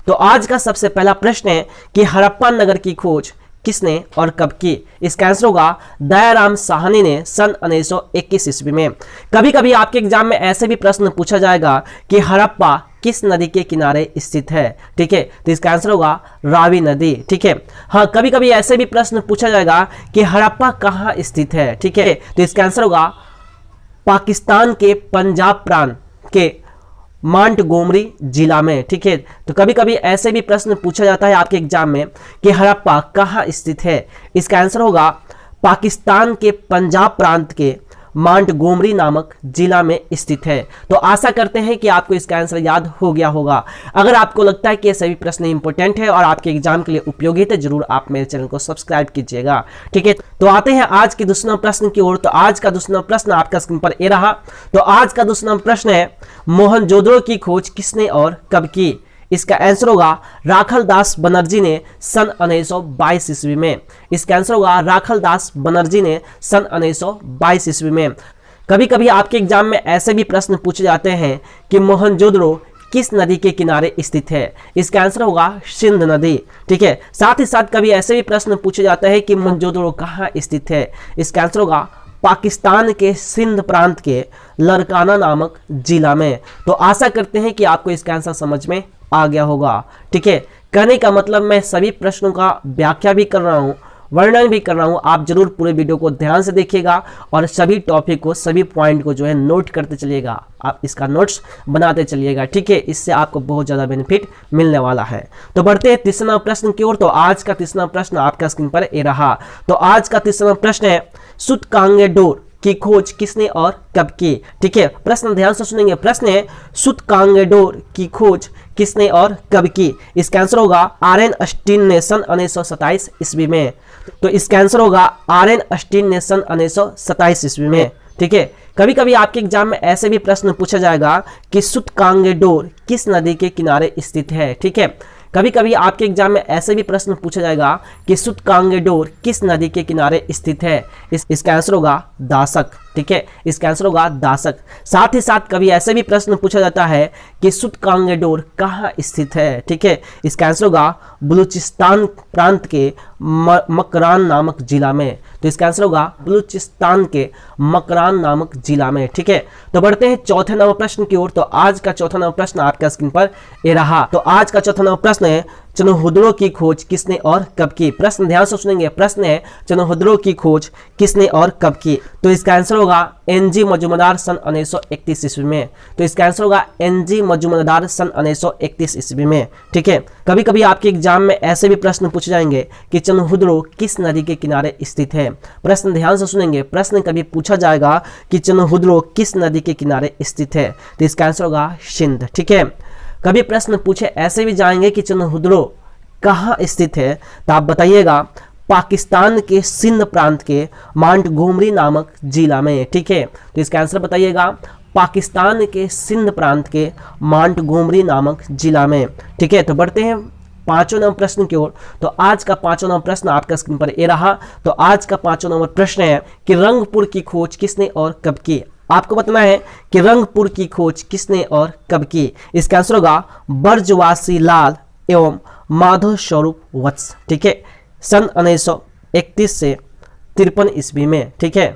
तो आज का सबसे पहला प्रश्न है कि हड़प्पा नगर की खोज किसने और कब की? इसका आंसर होगा दयाराम साहनी ने सन 1921 ईस्वी में। कभी कभी आपके एग्जाम में ऐसे भी प्रश्न पूछा जाएगा कि हड़प्पा किस नदी के किनारे स्थित है, ठीक है, तो इसका आंसर होगा रावी नदी, ठीक है। हाँ, कभी कभी ऐसे भी प्रश्न पूछा जाएगा कि हड़प्पा कहाँ स्थित है, ठीक है, तो इसका आंसर होगा पाकिस्तान के पंजाब प्रांत के मांटगोमरी जिला में, ठीक है। तो कभी कभी ऐसे भी प्रश्न पूछा जाता है आपके एग्जाम में कि हड़प्पा कहाँ स्थित है। इसका आंसर होगा पाकिस्तान के पंजाब प्रांत के मांटगोमरी नामक जिला में स्थित है। तो आशा करते हैं कि आपको इसका आंसर याद हो गया होगा। अगर आपको लगता है कि ये सभी प्रश्न इंपॉर्टेंट है और आपके एग्जाम के लिए उपयोगी है तो जरूर आप मेरे चैनल को सब्सक्राइब कीजिएगा, ठीक है। तो आते हैं आज के दूसरा प्रश्न की ओर। तो आज का दूसरा प्रश्न आपका स्क्रीन पर ये रहा। तो आज का दूसरा प्रश्न है मोहनजोदड़ो की खोज किसने और कब की? इसका आंसर होगा राखलदास बनर्जी ने सन 1922 ईस्वी में। इसका आंसर होगा राखलदास बनर्जी ने सन 1922 ईस्वी में। कभी कभी आपके एग्जाम में ऐसे भी प्रश्न पूछे जाते हैं कि मोहनजोदड़ो किस नदी के किनारे स्थित है? इसका आंसर होगा सिंध नदी, ठीक है। साथ ही साथ कभी ऐसे भी प्रश्न पूछे जाते हैं कि मोहनजोदड़ो कहाँ स्थित है? इसका आंसर होगा पाकिस्तान के सिंध प्रांत के लरकाना नामक जिला में। तो आशा करते हैं कि आपको इसका आंसर समझ में आ गया होगा, ठीक है। कहने का मतलब मैं सभी प्रश्नों का व्याख्या भी कर रहा हूँ, वर्णन भी कर रहा हूँ। आप जरूर पूरे वीडियो को ध्यान से देखिएगा और सभी टॉपिक को, सभी पॉइंट को जो है नोट करते चलिएगा। आप इसका नोट्स बनाते चलिएगा, ठीक है। इससे आपको बहुत ज़्यादा बेनिफिट मिलने वाला है। तो बढ़ते हैं तीसरा प्रश्न की ओर। तो आज का तीसरा प्रश्न आपका स्क्रीन पर ये रहा। तो आज का तीसरा प्रश्न है सुतकांगेडोर की खोज किसने और कब की? ठीक है, प्रश्न ध्यान से सुनेंगे। प्रश्न है सुतकांगेडोर की खोज किसने और कब की? इसका आंसर होगा आर.एन. अस्टीन ने सन 1927 ईस्वी में। तो इसका आंसर होगा आर.एन. अस्टीन ने सन 1927 ईस्वी में, ठीक है। कभी कभी आपके एग्जाम में ऐसे भी प्रश्न पूछा जाएगा कि सुतकांगेडोर किस नदी के किनारे स्थित है, ठीक है। कभी कभी आपके एग्जाम में ऐसे भी प्रश्न पूछा जाएगा कि सुतकांगेडोर किस नदी के किनारे स्थित है? इसका आंसर होगा दासक, ठीक है। इसका आंसर होगा दासक। साथ ही साथ कभी ऐसे भी प्रश्न पूछा जाता है कि सुतकांगेडोर कहाँ स्थित है, ठीक है। इसका आंसर होगा बलूचिस्तान प्रांत के मकरान नामक जिला में। तो इसका आंसर होगा बलूचिस्तान के मकरान नामक जिला में, ठीक है। तो बढ़ते हैं चौथे नंबर प्रश्न की ओर। तो आज का चौथा नंबर प्रश्न आपका स्क्रीन पर ये रहा। तो आज का चौथा नंबर प्रश्न है चनहुद्रो की खोज किसने और कब की? प्रश्न ध्यान से सुनेंगे। प्रश्न है चनहुद्रो की खोज किसने और कब की? तो इसका आंसर होगा एन.जी. मजूमदार सन 1931 ईस्वी में। तो इसका आंसर होगा एन.जी. मजूमदार सन 1931 ईस्वी में, ठीक है। कभी कभी आपके एग्जाम में ऐसे भी प्रश्न पूछे जाएंगे कि चनहुद्रो किस नदी के किनारे स्थित है? प्रश्न ध्यान से सुनेंगे। प्रश्न कभी पूछा जाएगा कि चनहुद्रो किस नदी के किनारे स्थित है? तो इसका आंसर होगा सिंध, ठीक है। कभी प्रश्न पूछे ऐसे भी जाएंगे कि चनहुद्रो कहाँ स्थित है? तो आप बताइएगा पाकिस्तान के सिंध प्रांत के मांटगोमरी नामक जिला में, ठीक है। तो इसका आंसर बताइएगा पाकिस्तान के सिंध प्रांत के मांटगोमरी नामक जिला में, ठीक है। तो बढ़ते हैं पांचों नंबर प्रश्न की ओर। तो आज का पांचों नंबर प्रश्न आपका स्क्रीन पर ये रहा। तो आज का पांचों नंबर प्रश्न है कि रंगपुर की खोज किसने और कब की? आपको बताना है कि रंगपुर की खोज किसने और कब की? इसका आंसर होगा ब्रजवासी लाल एवं माधव स्वरूप वत्स, ठीक है, सन 1931 से 53 ईस्वी में, ठीक है।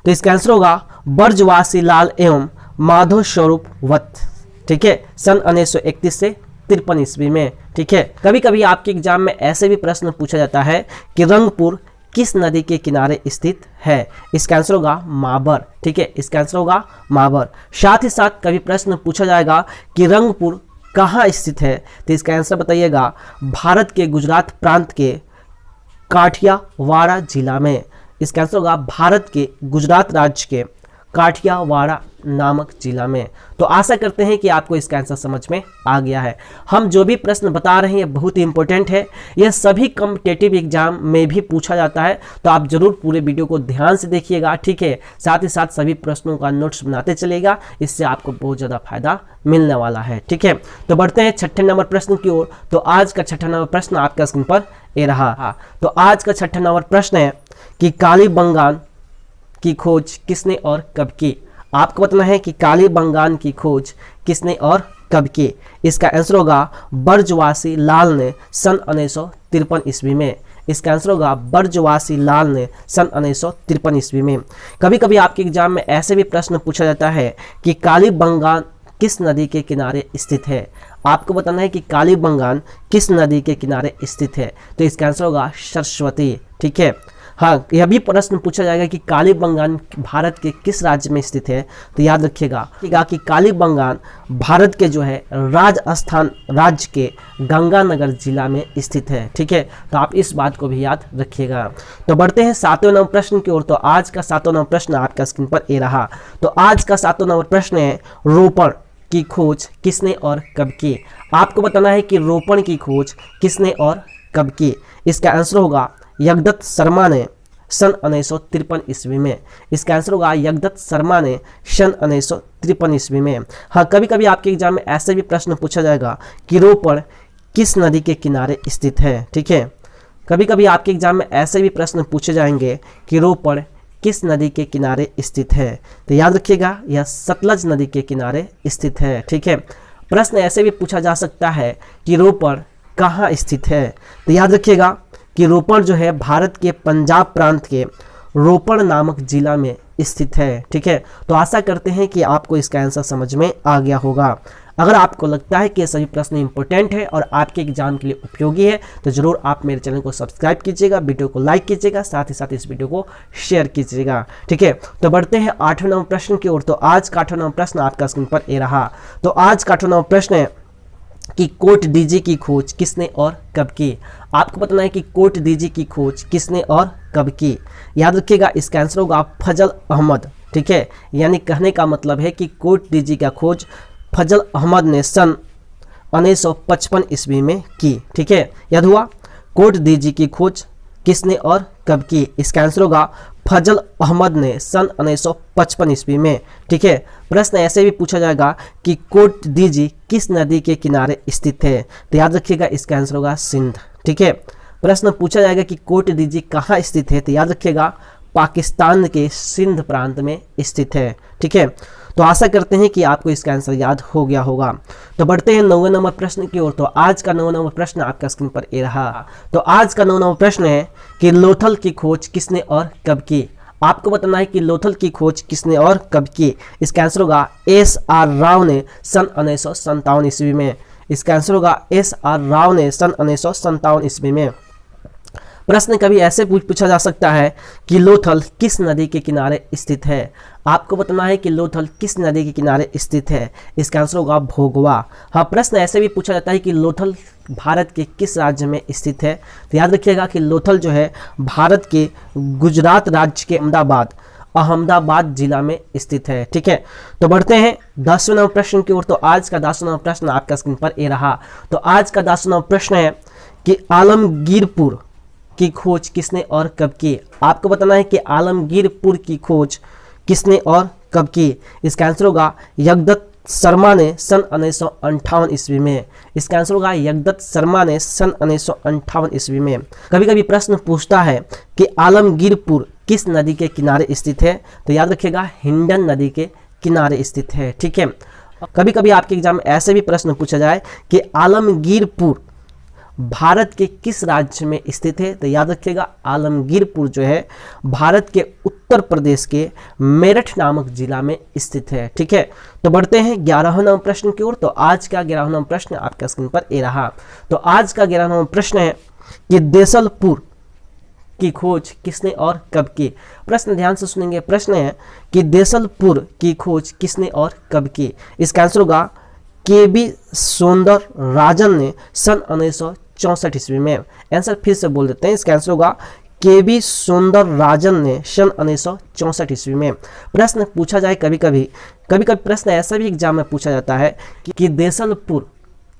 तो इसका आंसर होगा ब्रजवासी लाल एवं माधव स्वरूप वत्स, ठीक है, सन 1931 से 53 ईस्वी में, ठीक है। कभी कभी आपके एग्जाम में ऐसे भी प्रश्न पूछा जाता है कि रंगपुर किस नदी के किनारे स्थित है? इसका आंसर होगा माबर, ठीक है। इसका आंसर होगा माबर। साथ ही साथ कभी प्रश्न पूछा जाएगा कि रंगपुर कहाँ स्थित है? तो इसका आंसर बताइएगा भारत के गुजरात प्रांत के काठियावाड़ जिला में। इसका आंसर होगा भारत के गुजरात राज्य के काठियावाड़ नामक जिला में। तो आशा करते हैं कि आपको इसका आंसर समझ में आ गया है। हम जो भी प्रश्न बता रहे हैं बहुत ही इंपॉर्टेंट है। यह सभी कॉम्पिटिटिव एग्जाम में भी पूछा जाता है। तो आप जरूर पूरे वीडियो को ध्यान से देखिएगा, ठीक है। साथ ही साथ सभी प्रश्नों का नोट्स बनाते चलिएगा, इससे आपको बहुत ज़्यादा फायदा मिलने वाला है, ठीक है। तो बढ़ते हैं छठे नंबर प्रश्न की ओर। तो आज का छठा नंबर प्रश्न आपका स्क्रीन पर ये रहा। तो आज का छठा नंबर प्रश्न है कि कालीबंगान की खोज किसने और कब की? आपको बताना है कि कालीबंगान की खोज किसने और कब की? इसका आंसर होगा बर्जवासी लाल ने सन 1953 ईस्वी में। इसका आंसर होगा बर्जवासी लाल ने सन 1953 ईस्वी में। कभी कभी आपके एग्जाम में ऐसे भी प्रश्न पूछा जाता है कि कालीबंगान किस नदी के किनारे स्थित है? आपको बताना है कि कालीबंगान किस नदी के किनारे स्थित है, तो इसका आंसर होगा सरस्वती। ठीक है, हाँ, यह भी प्रश्न पूछा जाएगा कि कालीबंगान भारत के किस राज्य में स्थित है, तो याद रखिएगा कि कालीबंगान भारत के जो है राजस्थान राज्य के गंगानगर जिला में स्थित है। ठीक है, तो आप इस बात को भी याद रखिएगा। तो बढ़ते हैं 7वें नंबर प्रश्न की ओर। तो आज का 7वां नंबर प्रश्न आपका स्क्रीन पर ये रहा। तो आज का 7वां नंबर प्रश्न है, रोपण की खोज किसने और कब की? आपको बताना है कि रोपण की खोज किसने और कब की? इसका आंसर होगा यगदत्त शर्मा ने सन 1953 ईस्वी में। इसका आंसर होगा यगदत्त शर्मा ने सन 1953 ईस्वी में। हाँ, कभी कभी आपके एग्जाम में ऐसे भी प्रश्न पूछा जाएगा कि रोपण किस नदी के किनारे स्थित है। ठीक है, कभी कभी आपके एग्जाम में ऐसे भी प्रश्न पूछे जाएंगे कि रोपण किस नदी के किनारे स्थित है, तो याद रखिएगा यह सतलज नदी के किनारे स्थित है। ठीक है, प्रश्न ऐसे भी पूछा जा सकता है कि रोपण कहाँ स्थित है, तो याद रखिएगा कि रोपण जो है भारत के पंजाब प्रांत के रोपण नामक जिला में स्थित है। ठीक है, तो आशा करते हैं कि आपको इसका आंसर समझ में आ गया होगा। अगर आपको लगता है कि ये सभी प्रश्न इंपॉर्टेंट है और आपके एग्जाम के लिए उपयोगी है, तो जरूर आप मेरे चैनल को सब्सक्राइब कीजिएगा, वीडियो को लाइक कीजिएगा, साथ ही साथ इस वीडियो को शेयर कीजिएगा। ठीक है, तो बढ़ते हैं 8वें नंबर प्रश्न की ओर। तो आज का 8वां नंबर प्रश्न आपका स्क्रीन पर ये रहा। तो आज का 8वां नंबर प्रश्न है कि कोट डीजी की खोज किसने और कब की? आपको बताना है कि कोट डीजी की खोज किसने और कब की? याद रखिएगा इसका आंसर होगा फजल अहमद। ठीक है, यानी कहने का मतलब है कि कोट डीजी का खोज फजल अहमद ने सन 1955 ईस्वी में की। ठीक है, याद हुआ? कोट डीजी की खोज किसने और कब की? इसका आंसर होगा फजल अहमद ने सन 1955 ईस्वी में। ठीक है, प्रश्न ऐसे भी पूछा जाएगा कि कोट डीजी किस नदी के किनारे स्थित है, तो याद रखिएगा इसका आंसर होगा सिंध। ठीक है, प्रश्न पूछा जाएगा कि कोट डीजी कहाँ स्थित है, तो याद रखिएगा पाकिस्तान के सिंध प्रांत में स्थित है। ठीक है, तो आशा करते हैं कि आपको इसका आंसर याद हो गया होगा। तो बढ़ते हैं 9वें नंबर प्रश्न की ओर। तो आज का 9वां नंबर प्रश्न आपका स्क्रीन पर ये रहा। तो आज का 9वां नंबर प्रश्न है कि लोथल की खोज किसने और कब की? आपको बताना है कि लोथल की खोज किसने और कब की? इसका आंसर होगा SR राव ने सन 1957 ईस्वी में। इसका आंसर होगा SR राव ने सन 1957 ईस्वी में। प्रश्न कभी ऐसे पूछा जा सकता है कि लोथल किस नदी के किनारे स्थित है? आपको बताना है कि लोथल किस नदी के किनारे स्थित है। इसका आंसर होगा भोगवा। हाँ, प्रश्न ऐसे भी पूछा जाता है कि लोथल भारत के किस राज्य में स्थित है, तो याद रखिएगा कि लोथल जो है भारत के गुजरात राज्य के अहमदाबाद जिला में स्थित है। ठीक है, तो बढ़ते हैं 10वें नंबर प्रश्न की ओर। तो आज का 10वां नंबर प्रश्न आपका स्क्रीन पर ये रहा। तो आज का 10वां नंबर प्रश्न है कि आलमगीरपुर की खोज किसने और कब की? आपको बताना है कि आलमगीरपुर की खोज किसने और कब की? इसका आंसर होगा यगदत्त शर्मा ने सन 1958 ईस्वी में। इसका आंसर होगा यगदत्त शर्मा ने सन 1958 ईस्वी में। कभी कभी प्रश्न पूछता है कि आलमगीरपुर किस नदी के किनारे स्थित है, तो याद रखिएगा हिंडन नदी के किनारे स्थित है। ठीक है, कभी कभी आपके एग्जाम में ऐसे भी प्रश्न पूछा जाए कि आलमगीरपुर भारत के किस राज्य में स्थित है, तो याद रखिएगा आलमगीरपुर जो है भारत के उत्तर प्रदेश के मेरठ नामक जिला में स्थित है। ठीक है, तो बढ़ते हैं 11वें नंबर प्रश्न की ओर। तो आज का 11वां नंबर प्रश्न आपका स्क्रीन पर ये रहा। तो आज का 11वां नंबर प्रश्न है कि देसलपुर की खोज किसने और कब की? प्रश्न ध्यान से सुनेंगे। प्रश्न है कि देसलपुर की खोज किसने और कब की? इसका आंसर होगा KB सौंदर राजन ने सन 1964 ईस्वी में। आंसर फिर से बोल देते हैं, इसका आंसर होगा KB सौंदर राजन ने सन 1964 ईस्वी में। प्रश्न पूछा जाए कभी कभी प्रश्न ऐसा भी एग्जाम में पूछा जाता है कि देसलपुर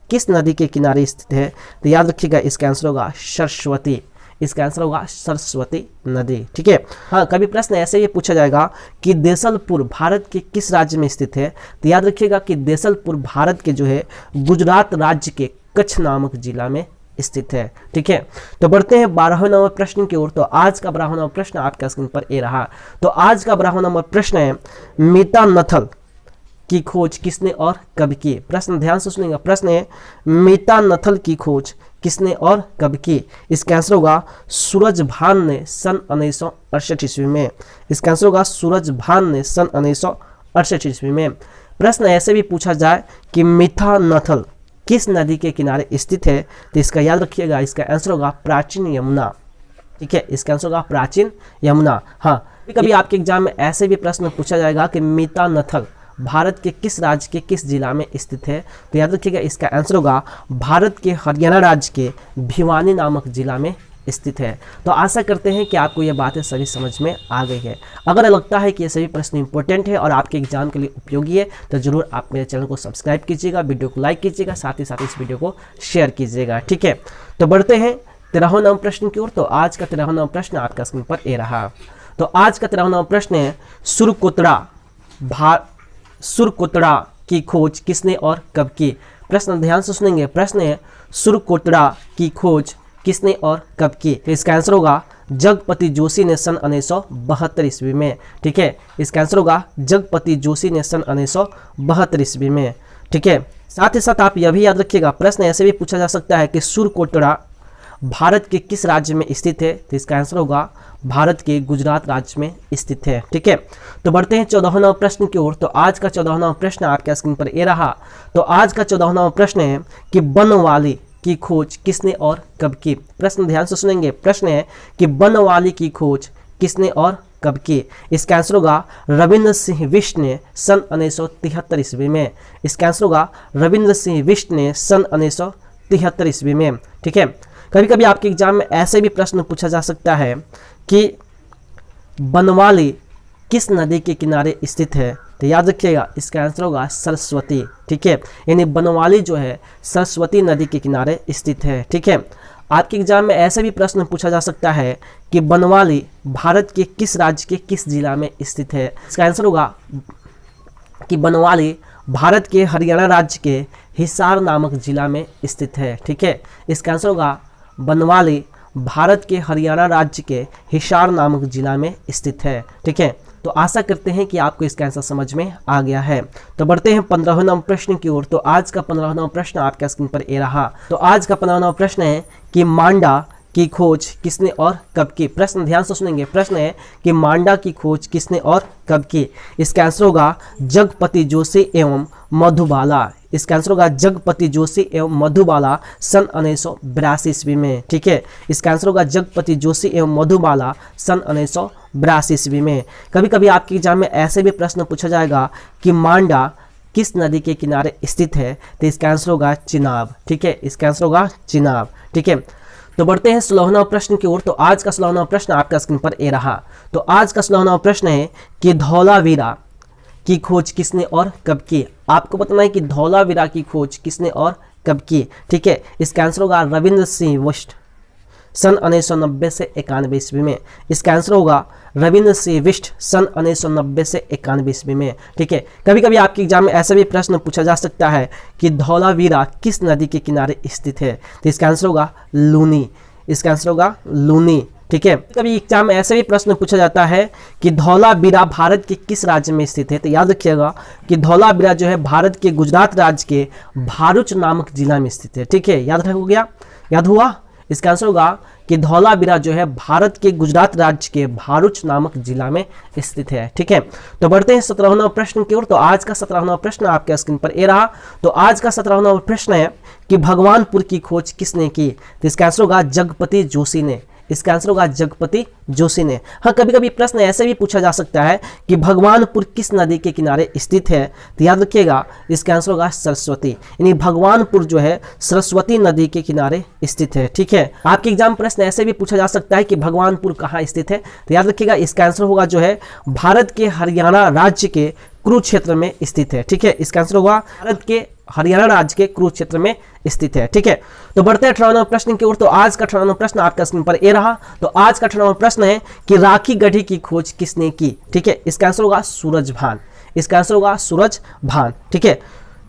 किस नदी के किनारे स्थित है, तो याद रखिएगा इसका आंसर होगा सरस्वती। इसका आंसर होगा सरस्वती नदी। ठीक है, हाँ, कभी प्रश्न ऐसे ही पूछा जाएगा कि देसलपुर भारत के किस राज्य में स्थित है, तो याद रखिएगा कि देसलपुर भारत के जो है गुजरात राज्य के कच्छ नामक जिला में स्थित है। ठीक है, तो बढ़ते हैं 12वें नंबर प्रश्न की ओर। तो आज का 12वां नंबर प्रश्न आपका स्क्रीन पर ये रहा। तो आज का 12वां नंबर प्रश्न है मीता नथल की खोज किसने और कब की? प्रश्न ध्यान से सुनिएगा। प्रश्न है मीतानथल की खोज किसने और कब की? इसका आंसर होगा सूरजभान ने सन 1968 ईस्वी में। इसका आंसर होगा सूरजभान ने सन 1968 ईस्वी में। प्रश्न ऐसे भी पूछा जाए कि मीतानथल किस नदी के किनारे स्थित है, तो इसका याद रखिएगा, इसका आंसर होगा प्राचीन यमुना। ठीक है, इसका आंसर होगा प्राचीन यमुना। हाँ, कभी आपके एग्जाम में ऐसे भी प्रश्न पूछा जाएगा कि मीतानथल भारत के किस राज्य के किस जिला में स्थित है, तो याद रखिएगा इसका आंसर होगा भारत के हरियाणा राज्य के भिवानी नामक जिला में स्थित है। तो आशा करते हैं कि आपको ये बातें सभी समझ में आ गई है। अगर लगता है कि ये सभी प्रश्न इंपॉर्टेंट है और आपके एग्जाम के लिए उपयोगी है तो जरूर आप मेरे चैनल को सब्सक्राइब कीजिएगा, वीडियो को लाइक कीजिएगा, साथ ही साथ इस वीडियो को शेयर कीजिएगा। ठीक है, तो बढ़ते हैं 13वां नंबर प्रश्न की ओर। तो आज का 13वां नंबर प्रश्न आपका स्क्रीन पर ये रहा। तो आज का 13वां नंबर प्रश्न है सुरकोतड़ा की खोज किसने और कब की? प्रश्न ध्यान से सुनेंगे। प्रश्न है सुरकोतड़ा की खोज किसने और कब की? तो इसका आंसर होगा जगपति जोशी ने सन 1972 ईस्वी में। ठीक है, इसका आंसर होगा जगपति जोशी ने सन 1972 ईस्वी में। ठीक है, साथ ही साथ आप यह भी याद रखिएगा, प्रश्न ऐसे भी पूछा जा सकता है कि सुरकोतड़ा भारत के किस राज्य में स्थित है, तो इसका आंसर होगा भारत के गुजरात राज्य में स्थित है। ठीक है, तो बढ़ते हैं 14वां नंबर प्रश्न की ओर। तो आज का 14वां नंबर प्रश्न आपके स्क्रीन पर ये रहा। तो आज का 14वां नंबर प्रश्न है कि बनवाली की खोज किसने और कब की? प्रश्न ध्यान से सुनेंगे। प्रश्न है कि बनवाली की खोज किसने और कब की? इसका आंसर होगा रविंद्र सिंह बिष्ट ने सन 1973 ईस्वी में। इसका आंसर होगा रविंद्र सिंह बिष्ट ने सन 1973 ईस्वी में। ठीक है, कभी कभी आपके एग्जाम में ऐसे भी प्रश्न पूछा जा सकता है कि बनवाली किस नदी के किनारे स्थित है, तो याद रखिएगा इसका आंसर होगा सरस्वती। ठीक है, यानी बनवाली जो है सरस्वती नदी के किनारे स्थित है। ठीक है, आपके एग्जाम में ऐसे भी प्रश्न पूछा जा सकता है कि बनवाली भारत के किस राज्य के किस जिला में स्थित है। इसका आंसर होगा कि बनवाली भारत के हरियाणा राज्य के हिसार नामक जिला में स्थित है। ठीक है, इसका आंसर होगा बनवाली भारत के हरियाणा राज्य के हिसार नामक जिला में स्थित है। ठीक है, तो आशा करते हैं कि आपको इसका आंसर समझ में आ गया है। तो बढ़ते हैं 15वें नंबर प्रश्न की ओर। तो आज का 15वां नंबर प्रश्न आपके स्क्रीन पर ये रहा। तो आज का 15वां नंबर प्रश्न है कि मांडा की खोज किसने और कब की? प्रश्न ध्यान से सुनेंगे। प्रश्न है कि मांडा की खोज किसने और कब की? इसका आंसर होगा जगपति जोशी एवं मधुबाला। इसका आंसर होगा जगपति जोशी एवं मधुबाला सन 1982 ईस्वी में। ठीक है, इसका आंसर होगा जगपति जोशी एवं मधुबाला सन 1982 ईस्वी में। कभी कभी आपके एग्जाम में ऐसे भी प्रश्न पूछा जाएगा कि मांडा किस नदी के किनारे स्थित है, तो इसका आंसर होगा चिनाब। ठीक है, इसका आंसर होगा चिनाब। ठीक है, तो बढ़ते हैं 16वां नंबर प्रश्न की ओर। तो आज का 16वां नंबर प्रश्न आपका स्क्रीन पर ये रहा। तो आज का 16वां नंबर प्रश्न है कि धौलावीरा की खोज किसने और कब की? आपको बताना है कि धौलावीरा की खोज किसने और कब की। ठीक है, इसका आंसर होगा रविंद्र सिंह बिष्ट सन 1990 से 91 ईस्वी में। इसका आंसर होगा रविंद्र सिंह बिष्ट सन 1990 से 91 ईस्वी में। ठीक है, कभी कभी आपके एग्जाम में ऐसा भी प्रश्न पूछा जा सकता है कि धौलावीरा किस नदी के किनारे स्थित है, तो इसका आंसर होगा लूनी। इसका आंसर होगा लूनी। ठीक है, कभी एग्जाम में ऐसे भी प्रश्न पूछा जाता है कि धौलावीरा भारत के किस राज्य में स्थित है, तो याद रखिएगा कि धौलावीरा जो है भारत के गुजरात राज्य के भारूच नामक जिला में स्थित है। ठीक है, याद हो गया, याद हुआ? इसका आंसर होगा कि धौलावीरा जो है भारत के गुजरात राज्य के भारूच नामक जिला में स्थित है। ठीक है, तो बढ़ते हैं 17वां नंबर प्रश्न की ओर। तो आज का 17वां नंबर प्रश्न आपके स्क्रीन पर ये रहा। तो आज का 17वां नंबर प्रश्न है कि भगवानपुर की खोज किसने की, तो इसका आंसर होगा जगपति जोशी ने। इसका आंसर होगा जगपति जोशी ने। हाँ, कभी कभी प्रश्न ऐसे भी पूछा जा सकता है कि भगवानपुर किस नदी के किनारे स्थित है, तो याद रखिएगा इसका आंसर होगा सरस्वती। यानी भगवानपुर जो है सरस्वती नदी के किनारे स्थित है। ठीक है, आपके एग्जाम प्रश्न ऐसे भी पूछा जा सकता है कि भगवानपुर कहाँ स्थित है, तो याद रखिएगा इसका आंसर होगा जो है भारत के हरियाणा राज्य के कुरुक्षेत्र में स्थित है। ठीक है, इसका आंसर होगा भारत के हरियाणा राज्य के कुरुक्षेत्र में स्थित है। ठीक है, तो बढ़ते हैं 18वां नंबर प्रश्न की ओर। तो आज का 18वां नंबर प्रश्न आपका स्क्रीन पर ये रहा। तो आज का 18वां प्रश्न है कि राखी गढ़ी की खोज किसने की? ठीक है, इसका आंसर होगा सूरजभान। इसका आंसर होगा सूरजभान। ठीक है,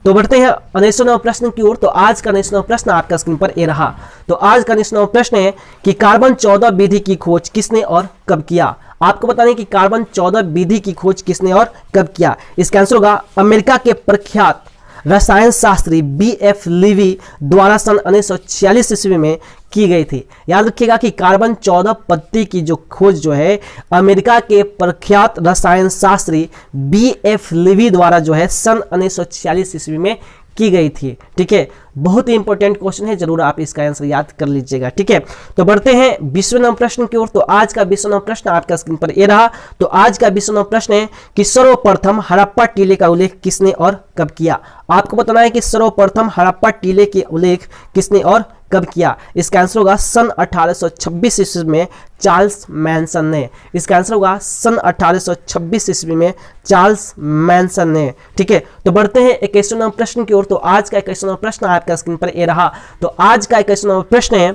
तो बढ़ते हैं 1909 प्रश्न की ओर। तो आज का 1909 प्रश्न आपका स्क्रीन पर ये रहा। तो आज का 1909 प्रश्न है कि कार्बन 14 विधि की खोज किसने और कब किया। आपको बताने कि कार्बन 14 विधि की खोज किसने और कब किया। इसका आंसर होगा अमेरिका के प्रख्यात रसायन शास्त्री BF लीवी द्वारा सन 1946 ईस्वी में की गई थी। याद रखिएगा कि कार्बन 14 पत्ती की जो खोज जो है अमेरिका के प्रख्यात रसायन शास्त्री BF लीवी द्वारा जो है सन 1946 ईस्वी में की गई थी। ठीक है, बहुत ही इंपॉर्टेंट क्वेश्चन है, जरूर आप इसका आंसर याद कर लीजिएगा। ठीक है, तो बढ़ते हैं 20वें नंबर प्रश्न की ओर। तो आज का 20वां नंबर प्रश्न आपका स्क्रीन पर ये रहा। तो आज का 20वां नंबर प्रश्न है कि सर्वप्रथम हड़प्पा टीले का उल्लेख किसने और कब किया। आपको बताना है कि सर्वप्रथम हड़प्पा टीले के उल्लेख किसने और कब किया। इसका आंसर होगा सन 1826 ईस्वी में चार्ल्स मैनसन ने। इसका आंसर होगा सन 1826 ईस्वी में चार्ल्स मैनसन ने। ठीक है, तो बढ़ते हैं 21वें नंबर प्रश्न की ओर। तो आज का 21वां नंबर प्रश्न आपका स्क्रीन पर ये रहा। तो आज का 21वां नंबर प्रश्न है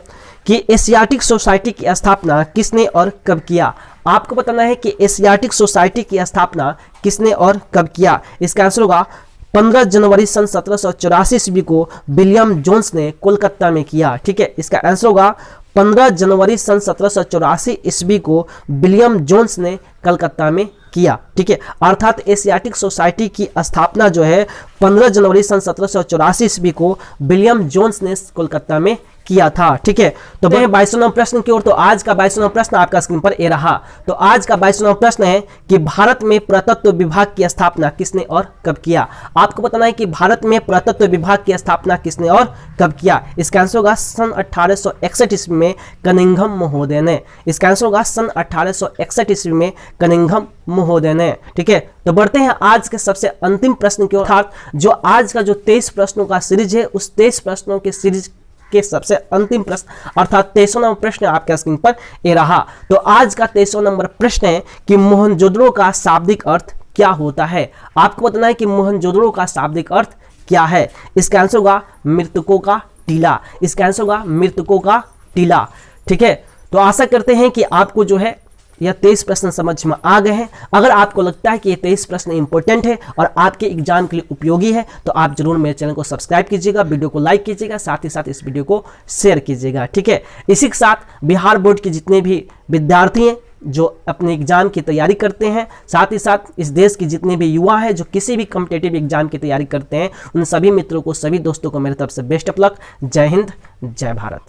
कि एशियाटिक सोसाइटी की स्थापना किसने और कब किया। आपको बताना है कि एशियाटिक सोसाइटी की स्थापना किसने और कब किया। इसका आंसर होगा 15 जनवरी सन 1784 ईस्वी को विलियम जोन्स ने कोलकाता में किया। ठीक है, इसका आंसर होगा 15 जनवरी सन 1784 ईस्वी को विलियम जोन्स ने कलकत्ता में किया। ठीक है, अर्थात एशियाटिक सोसाइटी की स्थापना जो है 15 जनवरी सन 1784 ईस्वी को विलियम जोन्स ने कोलकाता में किया था। ठीक है, तो 22वां नंबर प्रश्न की ओर। तो आज का 22वां नंबर प्रश्न आपका स्क्रीन पर ये रहा। तो आज का 22वां नंबर प्रश्न है कि भारत में पुरातत्व विभाग की स्थापना किसने और कब किया। आपको बताना है कि भारत में पुरातत्व विभाग की स्थापना किसने और कब किया। इसका आंसर होगा सन 1861 ईस्वी में कनिंघम महोदय ने। इसका आंसर होगा सन 1861 ईस्वी में कनिंघम महोदय ने। ठीक है, तो बढ़ते हैं आज के सबसे अंतिम प्रश्न की ओर, अर्थात जो आज का जो 23 प्रश्नों का सीरीज है उस 23 प्रश्नों के सीरीज के सबसे अंतिम प्रश्न अर्थात 23वां नंबर प्रश्न आपके स्क्रीन पर ये रहा। तो आज का 23वां नंबर प्रश्न है कि मोहनजोदड़ो का शाब्दिक अर्थ क्या होता है। आपको बताना है कि मोहनजोदड़ो का शाब्दिक अर्थ क्या है। इसका आंसर होगा मृतकों का टीला। इसका आंसर होगा मृतकों का टीला। ठीक है, तो आशा करते हैं कि आपको जो है यह 23 प्रश्न समझ में आ गए हैं। अगर आपको लगता है कि ये 23 प्रश्न इंपॉर्टेंट है और आपके एग्जाम के लिए उपयोगी है तो आप जरूर मेरे चैनल को सब्सक्राइब कीजिएगा, वीडियो को लाइक कीजिएगा, साथ ही साथ इस वीडियो को शेयर कीजिएगा। ठीक है, इसी के साथ बिहार बोर्ड के जितने भी विद्यार्थी हैं जो अपने एग्जाम की तैयारी करते हैं, साथ ही साथ इस देश के जितने भी युवा हैं जो किसी भी कॉम्पिटिटिव एग्जाम की तैयारी करते हैं, उन सभी मित्रों को, सभी दोस्तों को मेरी तरफ से बेस्ट ऑफ लक। जय हिंद, जय भारत।